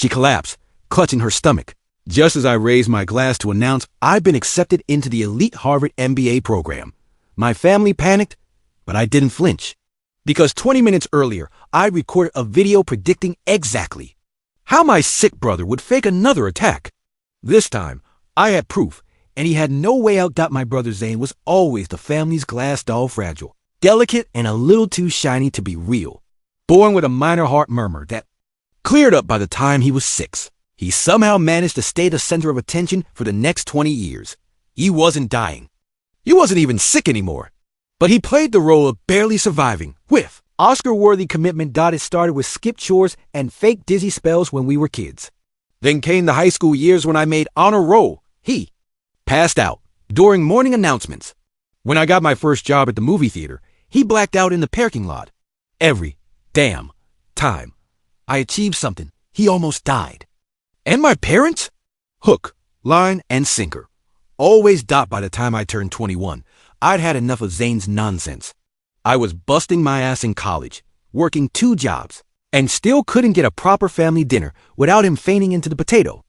She collapsed, clutching her stomach, just as I raised my glass to announce I'd been accepted into the elite Harvard MBA program. My family panicked, but I didn't flinch. Because 20 minutes earlier, I recorded a video predicting exactly how my sick brother would fake another attack. This time, I had proof, and he had no way out. My brother Zane was always the family's glass doll, fragile, delicate, and a little too shiny to be real. Born with a minor heart murmur that cleared up by the time he was 6. He somehow managed to stay the center of attention for the next 20 years. He wasn't dying. He wasn't even sick anymore. But he played the role of barely surviving with Oscar-worthy commitment. It started with skip chores and fake dizzy spells when we were kids. Then came the high school years when I made honor roll. He passed out during morning announcements. When I got my first job at the movie theater, he blacked out in the parking lot. Every damn time I achieved something, he almost died. And my parents? Hook, line, and sinker. Always. By the time I turned 21, I'd had enough of Zane's nonsense. I was busting my ass in college, working 2 jobs, and still couldn't get a proper family dinner without him fainting into the potato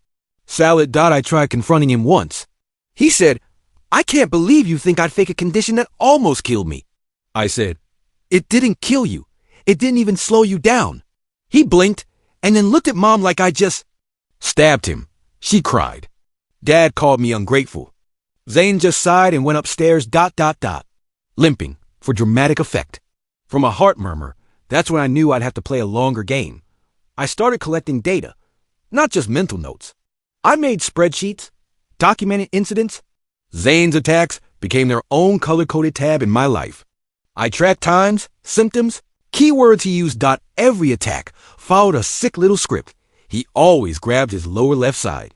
salad. I tried confronting him once. He said, "I can't believe you think I'd fake a condition that almost killed me." I said, "It didn't kill you. It didn't even slow you down." He blinked and then looked at Mom like I just stabbed him. She cried. Dad called me ungrateful. Zane just sighed and went upstairs, limping for dramatic effect. From a heart murmur, that's when I knew I'd have to play a longer game. I started collecting data, not just mental notes. I made spreadsheets, documented incidents. Zane's attacks became their own color-coded tab in my life. I tracked times, symptoms, keywords he used. Every attack followed a sick little script. He always grabbed his lower left side,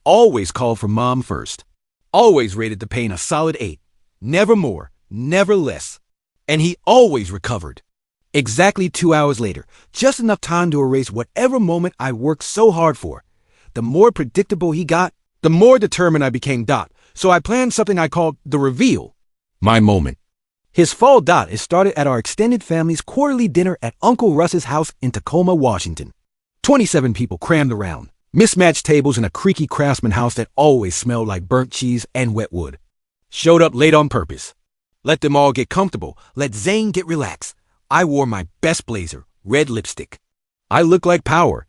always called for Mom first, always rated the pain a solid 8, never more, never less. And he always recovered. Exactly 2 hours later, just enough time to erase whatever moment I worked so hard for. The more predictable he got, the more determined I became. So I planned something I called the reveal. My moment. His fall. It started at our extended family's quarterly dinner at Uncle Russ's house in Tacoma, Washington. 27 people crammed around. Mismatched tables in a creaky craftsman house that always smelled like burnt cheese and wet wood. Showed up late on purpose. Let them all get comfortable. Let Zane get relaxed. I wore my best blazer, red lipstick. I looked like power.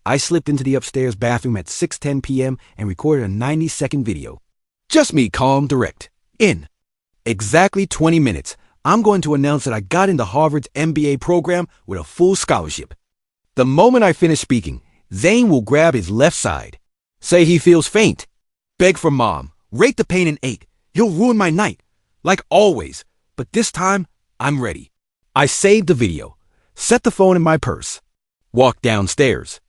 I slipped into the upstairs bathroom at 6:10 p.m. and recorded a 90-second video. Just me, calm, direct. In exactly 20 minutes, I'm going to announce that I got into Harvard's MBA program with a full scholarship. The moment I finish speaking, Zane will grab his left side, say he feels faint, beg for Mom, rate the pain an 8. He'll ruin my night, like always, but this time, I'm ready. I saved the video, set the phone in my purse, walked downstairs.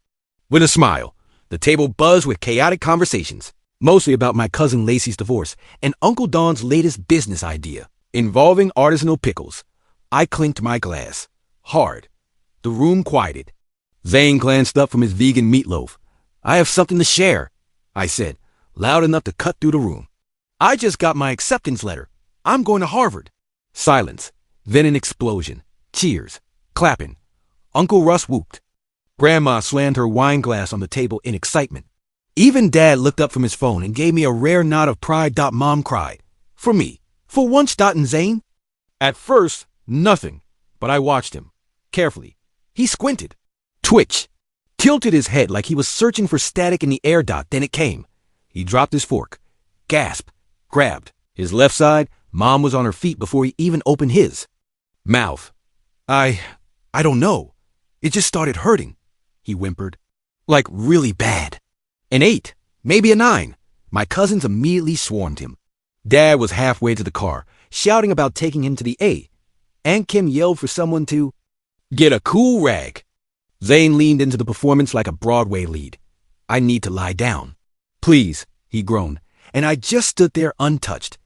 With a smile, the table buzzed with chaotic conversations, mostly about my cousin Lacey's divorce and Uncle Don's latest business idea, involving artisanal pickles. I clinked my glass, hard. The room quieted. Zane glanced up from his vegan meatloaf. "I have something to share," I said, loud enough to cut through the room. "I just got my acceptance letter. I'm going to Harvard." Silence, then an explosion. Cheers, clapping. Uncle Russ whooped. Grandma slammed her wine glass on the table in excitement. Even Dad looked up from his phone and gave me a rare nod of pride. Mom cried. For me. For once. And Zane? At first, nothing, but I watched him. Carefully. He squinted. Twitch. Tilted his head like he was searching for static in the air. Then it came. He dropped his fork. Gasped. Grabbed. His left side, Mom was on her feet before he even opened his mouth. I don't know. It just started hurting, he whimpered. Like really bad. An 8, maybe a 9. My cousins immediately swarmed him. Dad was halfway to the car, shouting about taking him to the A. Aunt Kim yelled for someone to get a cool rag. Zane leaned into the performance like a Broadway lead. I need to lie down. Please, he groaned, and I just stood there untouched.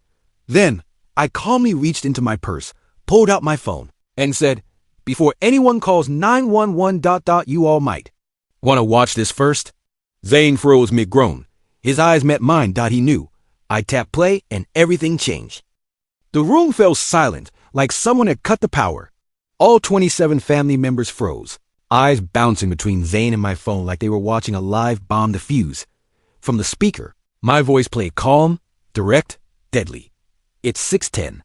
Then, I calmly reached into my purse, pulled out my phone, and said, before anyone calls 911... you all might want to watch this first? Zane froze mid-groan. His eyes met mine. He knew. I tapped play and everything changed. The room fell silent, like someone had cut the power. All 27 family members froze. eyes bouncing between Zane and my phone like they were watching a live bomb defuse. From the speaker, my voice played calm, direct, deadly. It's 6:10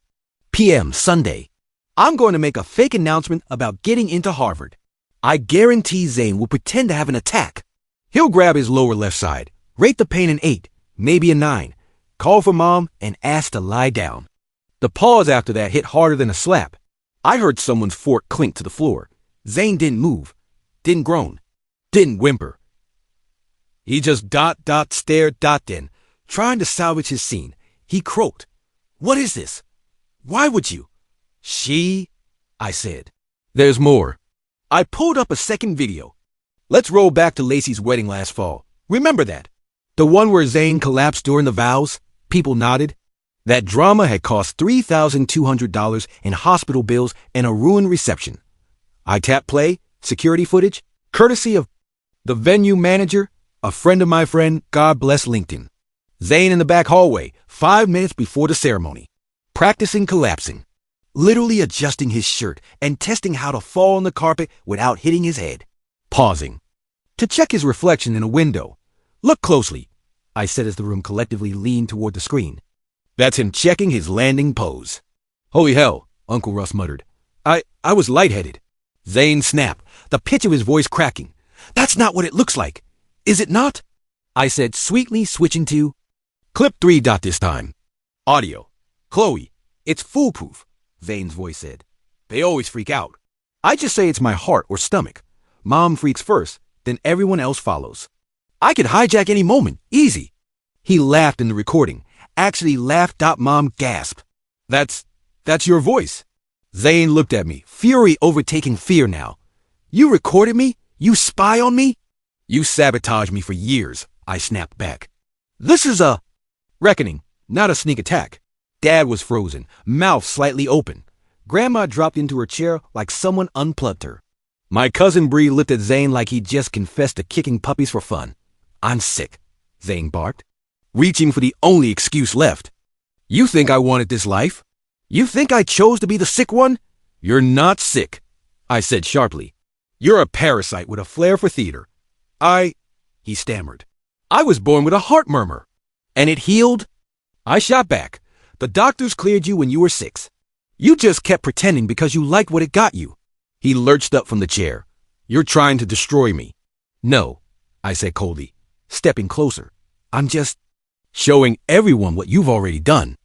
p.m. Sunday. I'm going to make a fake announcement about getting into Harvard. I guarantee Zane will pretend to have an attack. He'll grab his lower left side, rate the pain an 8, maybe a 9, call for mom, and ask to lie down. The pause after that hit harder than a slap. I heard someone's fork clink to the floor. Zane didn't move, didn't groan, didn't whimper. He just stared then, trying to salvage his scene. He croaked. "What is this? Why would you?" "She," I said. "There's more." I pulled up a second video. Let's roll back to Lacey's wedding last fall. Remember that? The one where Zane collapsed during the vows? People nodded. That drama had cost $3,200 in hospital bills and a ruined reception. I tapped play, security footage, courtesy of the venue manager, a friend of my friend, God bless LinkedIn. Zane in the back hallway, 5 minutes before the ceremony, practicing collapsing, literally adjusting his shirt and testing how to fall on the carpet without hitting his head. Pausing to check his reflection in a window. "Look closely," I said as the room collectively leaned toward the screen. "That's him checking his landing pose." "Holy hell," Uncle Russ muttered. I was lightheaded." Zane snapped, the pitch of his voice cracking. "That's not what it looks like. Is it not?" I said, sweetly, switching to clip 3. This time. Audio. "Chloe, it's foolproof," Zane's voice said. "They always freak out. I just say it's my heart or stomach. Mom freaks first, then everyone else follows. I could hijack any moment, easy." He laughed in the recording. Actually laughed. Mom gasped. That's your voice." Zane looked at me, fury overtaking fear now. "You recorded me? You spy on me?" "You sabotaged me for years," I snapped back. "This is a reckoning, not a sneak attack." Dad was frozen, mouth slightly open. Grandma dropped into her chair like someone unplugged her. My cousin Bree looked at Zane like he'd just confessed to kicking puppies for fun. "I'm sick," Zane barked, reaching for the only excuse left. "You think I wanted this life? You think I chose to be the sick one? You're not sick," I said sharply. "You're a parasite with a flair for theater. He stammered. "I was born with a heart murmur." "And it healed?" I shot back. "The doctors cleared you when you were 6. You just kept pretending because you liked what it got you." He lurched up from the chair. "You're trying to destroy me." "No," I said coldly, stepping closer. "I'm just showing everyone what you've already done."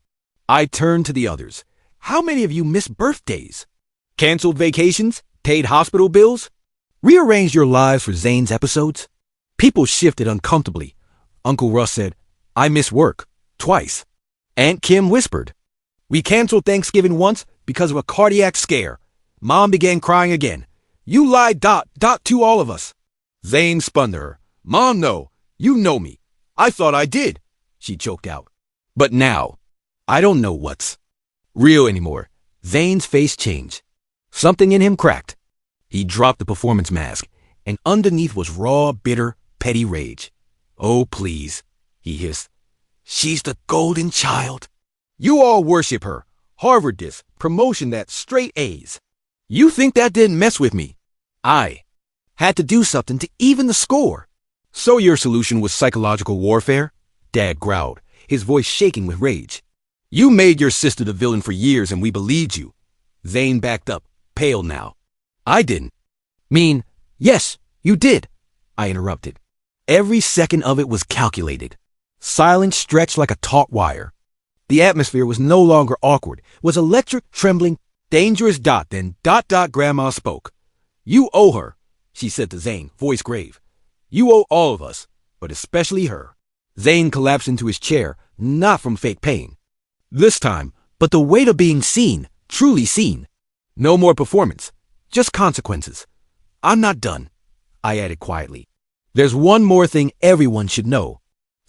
I turned to the others. "How many of you missed birthdays? Canceled vacations? Paid hospital bills? Rearranged your lives for Zane's episodes?" People shifted uncomfortably. Uncle Russ said, "I missed work. Twice." Aunt Kim whispered, "We canceled Thanksgiving once because of a cardiac scare." Mom began crying again. "You lied to all of us." Zane spun to her. "Mom, no. You know me. I thought I did," she choked out. "But now, I don't know what's real anymore." Zane's face changed. Something in him cracked. He dropped the performance mask, and underneath was raw, bitter, petty rage. "Oh, please," he hissed. "She's the golden child. You all worship her. Harvard this, promotion that, straight A's. You think that didn't mess with me? I had to do something to even the score." "So your solution was psychological warfare?" Dad growled, his voice shaking with rage. "You made your sister the villain for years and we believed you." Zane backed up, pale now. "I didn't." "Yes, you did," I interrupted. Every second of it was calculated. Silence stretched like a taut wire. The atmosphere was no longer awkward, was electric, trembling, dangerous. Then Grandma spoke. "You owe her," she said to Zane, voice grave. "You owe all of us, but especially her." Zane collapsed into his chair, not from fake pain this time, but the weight of being seen, truly seen. "No more performance, just consequences. I'm not done," I added quietly. "There's one more thing everyone should know."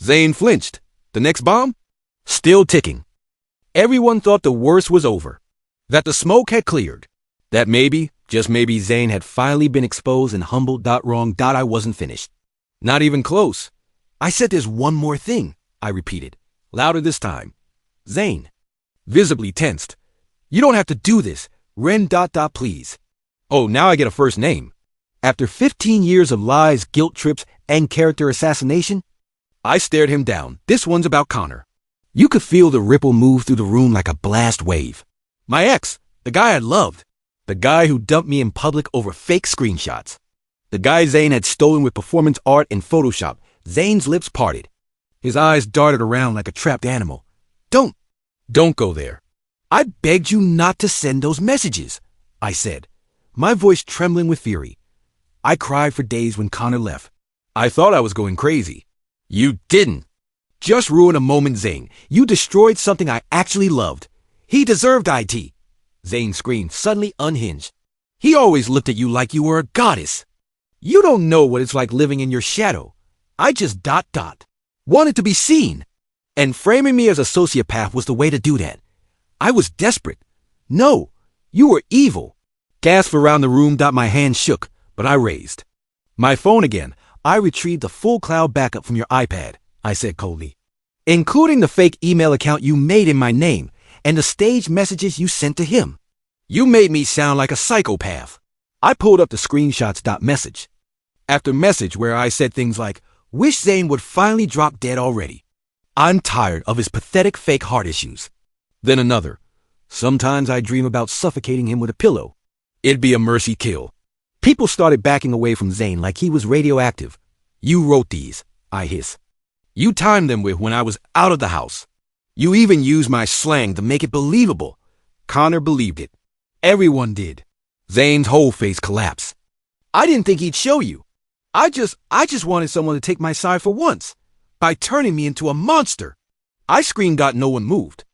Zane flinched. The next bomb? Still ticking. Everyone thought the worst was over, that the smoke had cleared, that maybe, just maybe, Zane had finally been exposed and humbled. Wrong. I wasn't finished. Not even close. I said there's one more thing, I repeated, louder this time. Zane, visibly tensed. "You don't have to do this. Ren. Please." "Oh, now I get a first name." After 15 years of lies, guilt trips, and character assassination? I stared him down. This one's about Connor. You could feel the ripple move through the room like a blast wave. My ex, the guy I loved. The guy who dumped me in public over fake screenshots. The guy Zane had stolen with performance art and Photoshop. Zane's lips parted. His eyes darted around like a trapped animal. Don't go there. I begged you not to send those messages, I said, my voice trembling with fury. I cried for days when Connor left. I thought I was going crazy. You didn't. Just ruin a moment, Zane. You destroyed something I actually loved. He deserved IT. Zane screamed, suddenly unhinged. He always looked at you like you were a goddess. You don't know what it's like living in your shadow. I just ... wanted to be seen. And framing me as a sociopath was the way to do that. I was desperate. No, you were evil. Gasp around the room. My hand shook, but I raised my phone again. I retrieved the full cloud backup from your iPad, I said coldly, including the fake email account you made in my name and the staged messages you sent to him. You made me sound like a psychopath. I pulled up the screenshots. Message after message where I said things like, wish Zane would finally drop dead already. I'm tired of his pathetic fake heart issues. Then another. Sometimes I dream about suffocating him with a pillow. It'd be a mercy kill. People started backing away from Zane like he was radioactive. You wrote these, I hiss. You timed them with when I was out of the house. You even used my slang to make it believable. Connor believed it. Everyone did. Zane's whole face collapsed. I didn't think he'd show you. I just wanted someone to take my side for once, by turning me into a monster. I screamed. No one moved.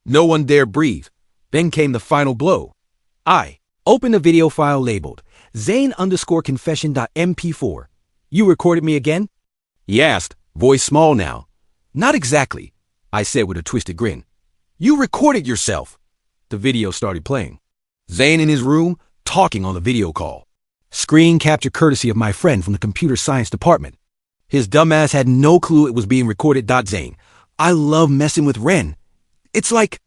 No one dared breathe. Then came the final blow. I opened a video file labeled Zane_confession.mp4. You recorded me again? He asked, voice small now. Not exactly, I said with a twisted grin. You recorded yourself. The video started playing. Zane in his room, talking on the video call. Screen capture courtesy of my friend from the computer science department. His dumbass had no clue it was being recorded. Zane, I love messing with Ren. It's like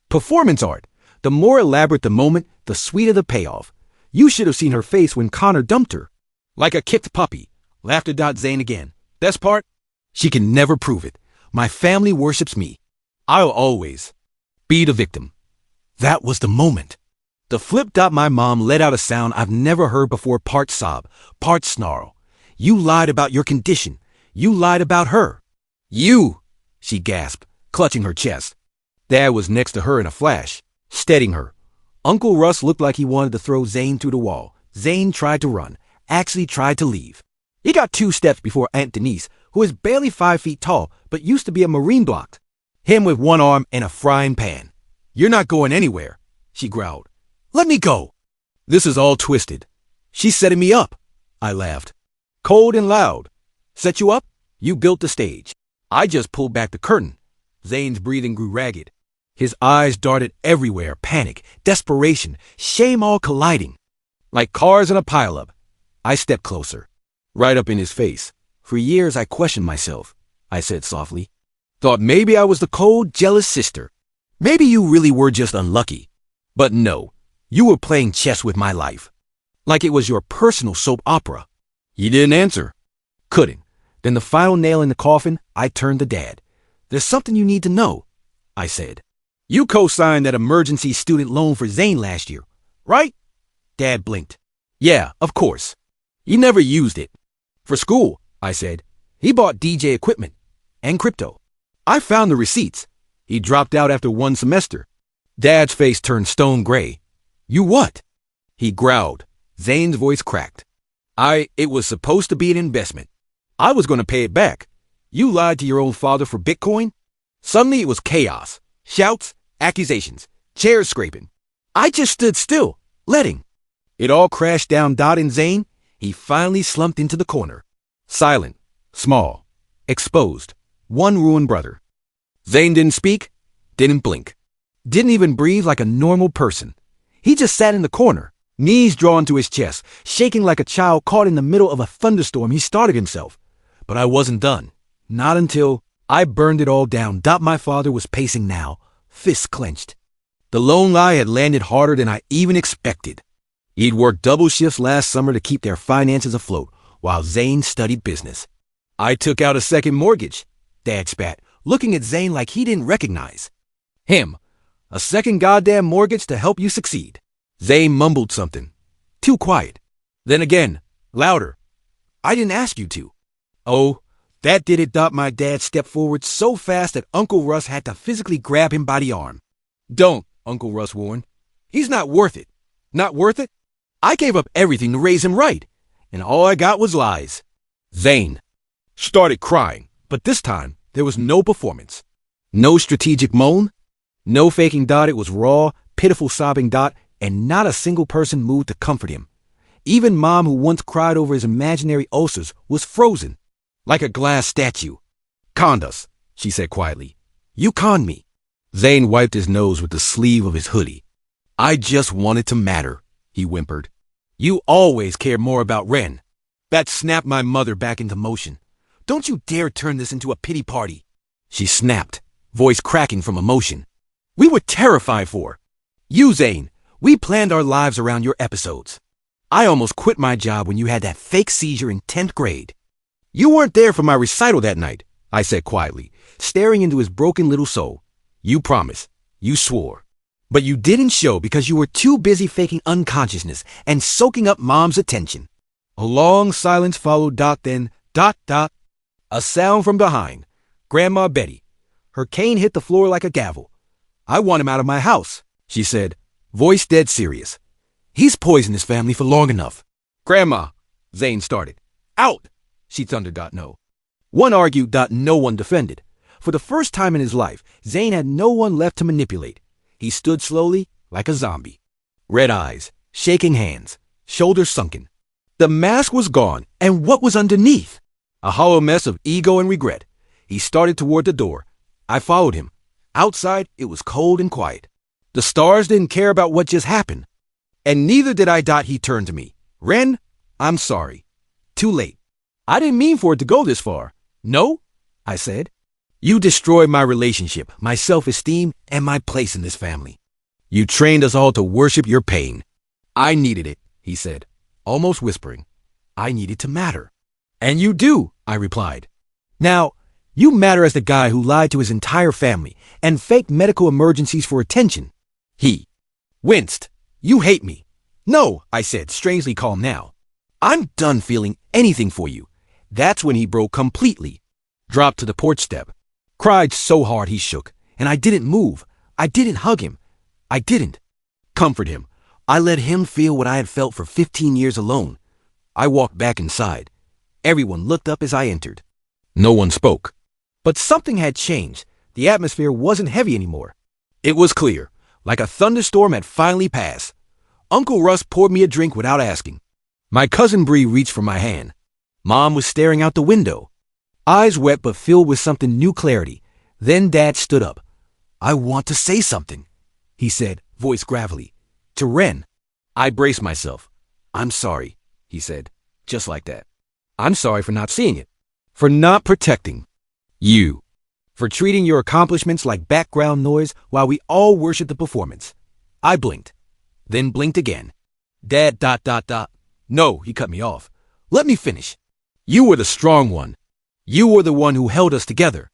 performance art. The more elaborate the moment, the sweeter the payoff. You should have seen her face when Connor dumped her. Like a kicked puppy. Laughter. Zane again. Best part? She can never prove it. My family worships me. I'll always be the victim. That was the moment. The flip. My mom let out a sound I've never heard before, part sob, part snarl. You lied about your condition. You lied about her. You, she gasped, clutching her chest. Dad was next to her in a flash, steadying her. Uncle Russ looked like he wanted to throw Zane through the wall. Zane tried to run, actually tried to leave. He got 2 steps before Aunt Denise, who is barely 5 feet tall, but used to be a Marine, blocked him with one arm and a frying pan. You're not going anywhere, she growled. Let me go. This is all twisted. She's setting me up, I laughed. Cold and loud. Set you up? You built the stage. I just pulled back the curtain. Zane's breathing grew ragged. His eyes darted everywhere, panic, desperation, shame all colliding. Like cars in a pileup. I stepped closer, right up in his face. For years I questioned myself, I said softly. Thought maybe I was the cold, jealous sister. Maybe you really were just unlucky. But no, you were playing chess with my life. Like it was your personal soap opera. You didn't answer. Couldn't. Then the final nail in the coffin, I turned to Dad. There's something you need to know, I said. You co-signed that emergency student loan for Zane last year, right? Dad blinked. Yeah, of course. He never used it. For school, I said. He bought DJ equipment and crypto. I found the receipts. He dropped out after 1 semester. Dad's face turned stone gray. You what? He growled. Zane's voice cracked. It was supposed to be an investment. I was going to pay it back. You lied to your own father for Bitcoin? Suddenly it was chaos. Shouts, accusations, chairs scraping. I just stood still, letting it all crash down. In Zane, he finally slumped into the corner. Silent, small, exposed, one ruined brother. Zane didn't speak, didn't blink, didn't even breathe like a normal person. He just sat in the corner, knees drawn to his chest, shaking like a child caught in the middle of a thunderstorm. He started himself. But I wasn't done. Not until I burned it all down. My father was pacing now, fists clenched. The lone lie had landed harder than I even expected. He'd worked double shifts last summer to keep their finances afloat while Zane studied business. I took out a second mortgage, Dad spat, looking at Zane like he didn't recognize him. A second goddamn mortgage to help you succeed. Zane mumbled something. Too quiet. Then again, louder. I didn't ask you to. Oh, that did it. My dad stepped forward so fast that Uncle Russ had to physically grab him by the arm. Don't, Uncle Russ warned. He's not worth it. Not worth it? I gave up everything to raise him right, and all I got was lies. Zane started crying, but this time there was no performance. No strategic moan. No faking. It was raw, pitiful sobbing. And not a single person moved to comfort him. Even Mom, who once cried over his imaginary ulcers, was frozen, like a glass statue. Conned us, she said quietly. You conned me. Zane wiped his nose with the sleeve of his hoodie. I just wanted to matter, he whimpered. You always cared more about Ren. That snapped my mother back into motion. Don't you dare turn this into a pity party. She snapped, voice cracking from emotion. We were terrified for you, Zane. We planned our lives around your episodes. I almost quit my job when you had that fake seizure in 10th grade. You weren't there for my recital that night, I said quietly, staring into his broken little soul. You promised. You swore. But you didn't show because you were too busy faking unconsciousness and soaking up Mom's attention. A long silence followed. Then, a sound from behind. Grandma Betty. Her cane hit the floor like a gavel. I want him out of my house, she said, voice dead serious. He's poisoned his family for long enough. Grandma, Zane started. Out, she thundered. No. One argued. No one defended. For the first time in his life, Zane had no one left to manipulate. He stood slowly, like a zombie. Red eyes, shaking hands, shoulders sunken. The mask was gone, and what was underneath? A hollow mess of ego and regret. He started toward the door. I followed him. Outside, it was cold and quiet. The stars didn't care about what just happened. And neither did I. He turned to me. Ren, I'm sorry. Too late. I didn't mean for it to go this far. No, I said. You destroyed my relationship, my self-esteem, and my place in this family. You trained us all to worship your pain. I needed it, he said, almost whispering. I needed to matter. And you do, I replied. Now, you matter as the guy who lied to his entire family and faked medical emergencies for attention. He winced. You hate me. No, I said, strangely calm now. I'm done feeling anything for you. That's when he broke completely. Dropped to the porch step. Cried so hard he shook, and I didn't move. I didn't hug him. I didn't comfort him. I let him feel what I had felt for 15 years alone. I walked back inside. Everyone looked up as I entered. No one spoke. But something had changed. The atmosphere wasn't heavy anymore. It was clear, like a thunderstorm had finally passed. Uncle Russ poured me a drink without asking. My cousin Bree reached for my hand. Mom was staring out the window, eyes wet but filled with something new clarity. Then Dad stood up. I want to say something, he said, voice gravelly. To Ren. I braced myself. I'm sorry, he said, just like that. I'm sorry for not seeing it, for not protecting you, for treating your accomplishments like background noise while we all worship the performance. I blinked, then blinked again. Dad. No, he cut me off. Let me finish. You were the strong one. You were the one who held us together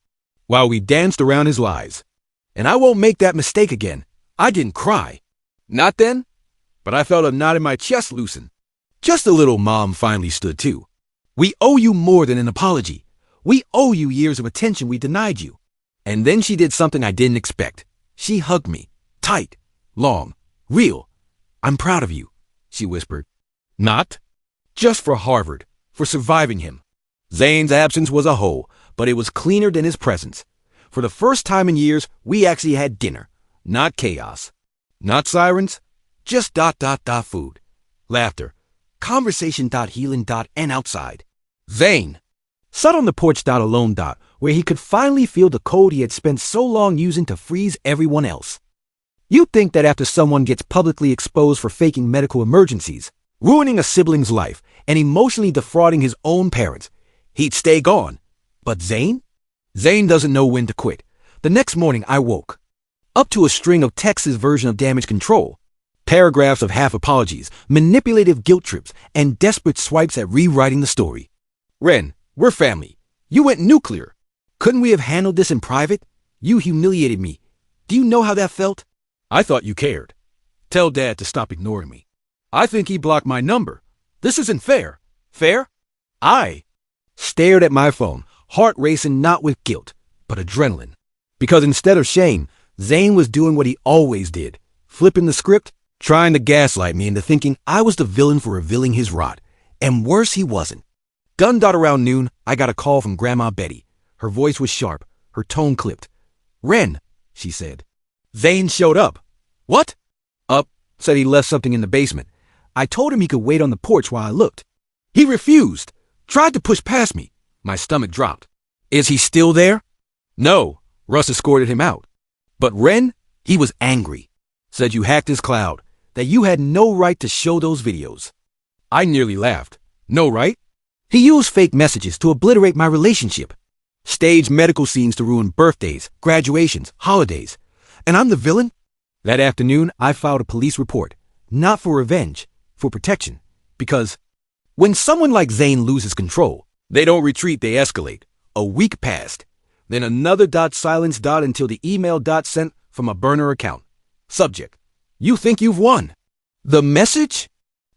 while we danced around his lies. And I won't make that mistake again. I didn't cry. Not then, but I felt a knot in my chest loosen. Just a little. Mom finally stood too. We owe you more than an apology. We owe you years of attention we denied you. And then she did something I didn't expect. She hugged me, tight, long, real. I'm proud of you, she whispered. Not just for Harvard, for surviving him. Zane's absence was a hole, but it was cleaner than his presence. For the first time in years, we actually had dinner. Not chaos. Not sirens. Just food. Laughter. Conversation. Healing. And outside. Zane sat on the porch. Alone. Where he could finally feel the cold he had spent so long using to freeze everyone else. You'd think that after someone gets publicly exposed for faking medical emergencies, ruining a sibling's life, and emotionally defrauding his own parents, he'd stay gone. But Zane? Zane doesn't know when to quit. The next morning I woke up to a string of Tex's version of damage control. Paragraphs of half apologies, manipulative guilt trips, and desperate swipes at rewriting the story. Ren, we're family. You went nuclear. Couldn't we have handled this in private? You humiliated me. Do you know how that felt? I thought you cared. Tell Dad to stop ignoring me. I think he blocked my number. This isn't fair. Fair? I stared at my phone, heart racing not with guilt, but adrenaline. Because instead of shame, Zane was doing what he always did, flipping the script, trying to gaslight me into thinking I was the villain for revealing his rot. And worse, he wasn't. Gun-dot around noon, I got a call from Grandma Betty. Her voice was sharp, her tone clipped. Ren, she said. Zane showed up. What? Up, said he left something in the basement. I told him he could wait on the porch while I looked. He refused, tried to push past me. My stomach dropped. Is he still there? No, Russ escorted him out. But Ren, he was angry. Said you hacked his cloud, that you had no right to show those videos. I nearly laughed. No right? He used fake messages to obliterate my relationship. Staged medical scenes to ruin birthdays, graduations, holidays. And I'm the villain? That afternoon, I filed a police report. Not for revenge, for protection. Because when someone like Zane loses control, they don't retreat, they escalate. A week passed. Then another silence until the email sent from a burner account. Subject: you think you've won. The message?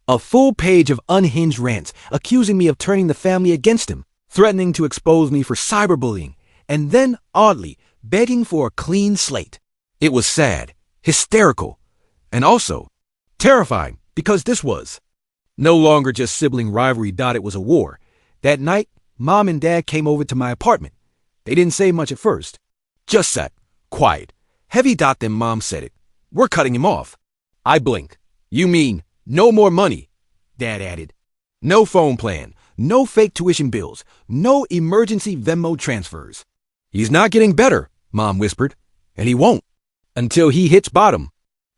A full page of unhinged rants accusing me of turning the family against him, threatening to expose me for cyberbullying, and then, oddly, begging for a clean slate. It was sad, hysterical, and also terrifying, because this was no longer just sibling rivalry. It was a war. That night, Mom and Dad came over to my apartment. They didn't say much at first. Just sat, quiet. Heavy. Then Mom said it. We're cutting him off. I blinked. You mean no more money? Dad added. No phone plan, no fake tuition bills, no emergency Venmo transfers. He's not getting better, Mom whispered, and he won't until he hits bottom.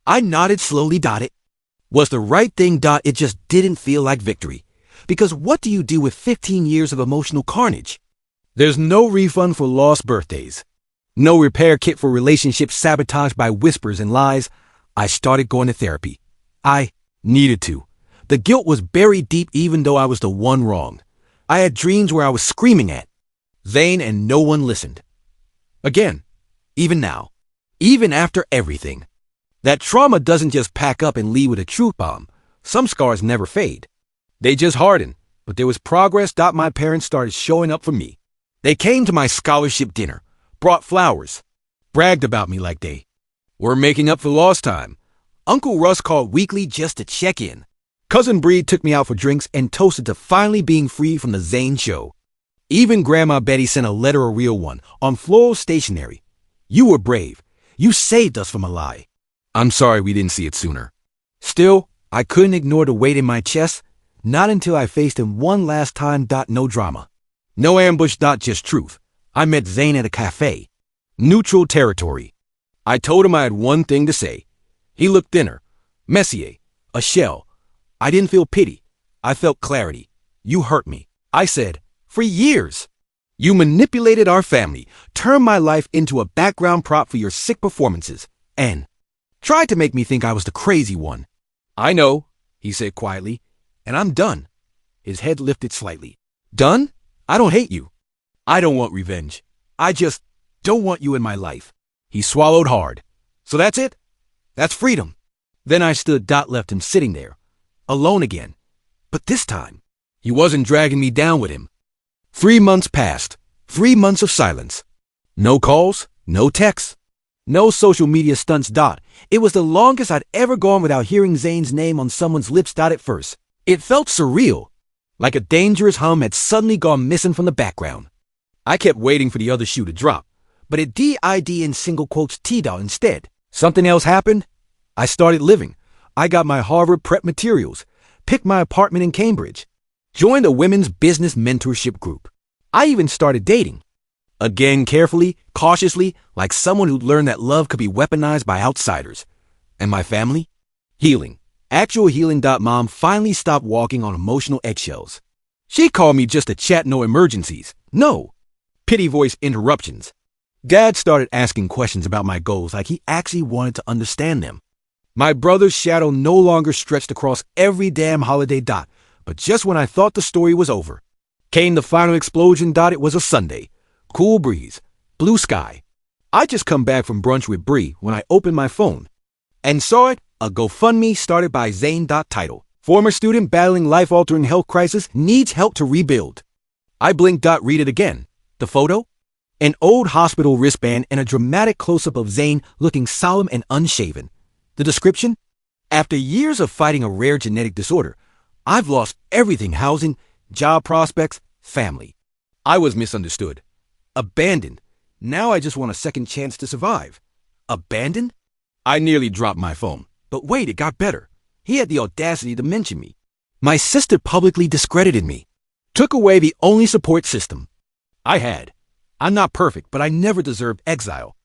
I nodded slowly. It was the right thing. It just didn't feel like victory. Because what do you do with 15 years of emotional carnage? There's no refund for lost birthdays. No repair kit for relationships sabotaged by whispers and lies. I started going to therapy. I needed to. The guilt was buried deep even though I was the one wronged. I had dreams where I was screaming at Zane and no one listened. Again, even now, even after everything. That trauma doesn't just pack up and leave with a truth bomb. Some scars never fade. They just harden, but there was progress. My parents started showing up for me. They came to my scholarship dinner, brought flowers, bragged about me like they were making up for lost time. Uncle Russ called weekly just to check in. Cousin Bree took me out for drinks and toasted to finally being free from the Zane show. Even Grandma Betty sent a letter, a real one, on floral stationery. You were brave. You saved us from a lie. I'm sorry we didn't see it sooner. Still, I couldn't ignore the weight in my chest, not until I faced him one last time. No drama. No ambush. Just truth. I met Zane at a cafe. Neutral territory. I told him I had one thing to say. He looked thinner. Messier. A shell. I didn't feel pity. I felt clarity. You hurt me. I said, for years. You manipulated our family, turned my life into a background prop for your sick performances, and tried to make me think I was the crazy one. I know, he said quietly, and I'm done. His head lifted slightly. Done? I don't hate you. I don't want revenge. I just don't want you in my life. He swallowed hard. So that's it? That's freedom. Then I stood. Left him sitting there, alone again. But this time, he wasn't dragging me down with him. 3 months passed. 3 months of silence. No calls, no texts, no social media stunts. It was the longest I'd ever gone without hearing Zane's name on someone's lips. At first, it felt surreal, like a dangerous hum had suddenly gone missing from the background. I kept waiting for the other shoe to drop, but it did in single quotes T. Instead, something else happened. I started living. I got my Harvard prep materials, picked my apartment in Cambridge, joined a women's business mentorship group. I even started dating. Again, carefully, cautiously, like someone who'd learned that love could be weaponized by outsiders. And my family? Healing. Actual healing. Mom finally stopped walking on emotional eggshells. She called me just to chat, no emergencies. No pity voice interruptions. Dad started asking questions about my goals like he actually wanted to understand them. My brother's shadow no longer stretched across every damn holiday dot, but just when I thought the story was over, came the final explosion. It was a Sunday. Cool breeze. Blue sky. I just come back from brunch with Bree when I opened my phone and saw it, a GoFundMe started by Zane. Title: Former student battling life-altering health crisis needs help to rebuild. I blinked. Read it again. The photo? An old hospital wristband and a dramatic close-up of Zane looking solemn and unshaven. The description? After years of fighting a rare genetic disorder, I've lost everything: housing, job prospects, family. I was misunderstood. Abandoned. Now I just want a second chance to survive. Abandoned? I nearly dropped my phone. But wait, it got better. He had the audacity to mention me. My sister publicly discredited me. Took away the only support system I had. I'm not perfect, but I never deserved exile.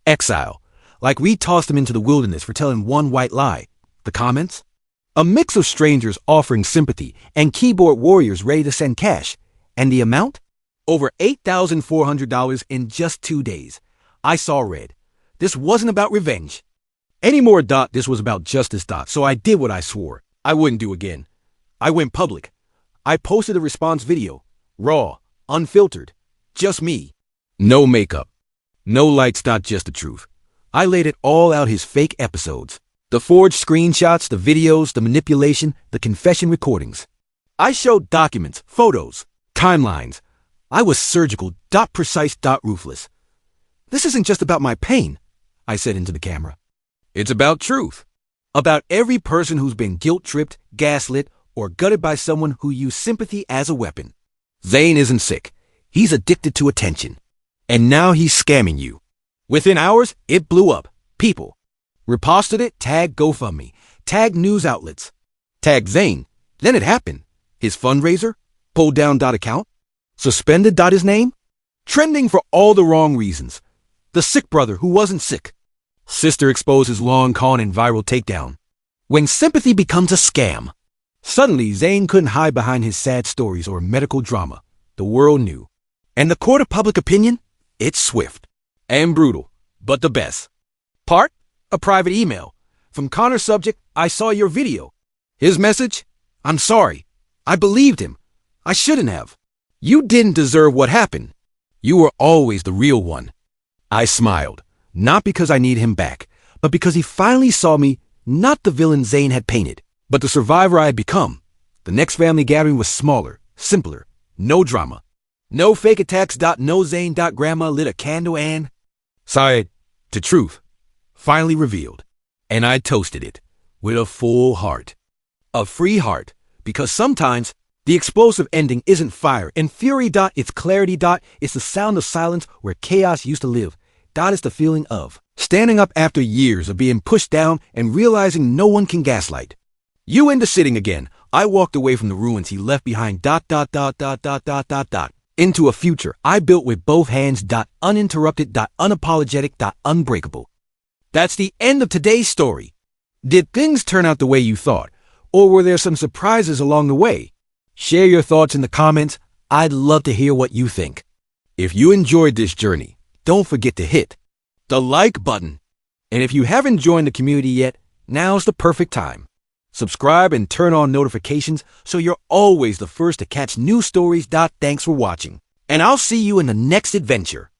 Exile. Like we tossed him into the wilderness for telling one white lie. The comments? A mix of strangers offering sympathy and keyboard warriors ready to send cash. And the amount? Over $8,400 in just 2 days. I saw red. This wasn't about revenge anymore. This was about justice. So I did what I swore I wouldn't do again. I went public. I posted a response video. Raw. Unfiltered. Just me. No makeup. No lights. Just the truth. I laid it all out: his fake episodes, the forged screenshots, the videos, the manipulation, the confession recordings. I showed documents, photos, timelines. I was surgical, precise, ruthless. This isn't just about my pain, I said into the camera. It's about truth. About every person who's been guilt-tripped, gaslit, or gutted by someone who used sympathy as a weapon. Zane isn't sick. He's addicted to attention. And now he's scamming you. Within hours, it blew up. People reposted it, tagged GoFundMe, tagged news outlets, tagged Zane. Then it happened. His fundraiser, pulled down. Account, suspended. His name, trending for all the wrong reasons. The sick brother who wasn't sick. Sister exposes long con and viral takedown. When sympathy becomes a scam. Suddenly, Zane couldn't hide behind his sad stories or medical drama. The world knew. And the court of public opinion? It's swift and brutal, but the best. Part? A private email. From Connor. Subject: I saw your video. His message? I'm sorry. I believed him. I shouldn't have. You didn't deserve what happened. You were always the real one. I smiled, not because I need him back, but because he finally saw me, not the villain Zane had painted, but the survivor I had become. The next family gathering was smaller, simpler, no drama. No fake attacks. No Zane. Grandma lit a candle and sighed to truth, finally revealed. And I toasted it with a full heart. A free heart, because sometimes the explosive ending isn't fire and fury. It's clarity. It's the sound of silence where chaos used to live. It's the feeling of standing up after years of being pushed down and realizing no one can gaslight you into sitting again. I walked away from the ruins he left behind. Into a future I built with both hands. Uninterrupted. Unapologetic. Unbreakable. That's the end of today's story. Did things turn out the way you thought, or were there some surprises along the way? Share your thoughts in the comments. I'd love to hear what you think. If you enjoyed this journey, don't forget to hit the like button. And if you haven't joined the community yet, now's the perfect time. Subscribe and turn on notifications so you're always the first to catch new stories. Thanks for watching, and I'll see you in the next adventure.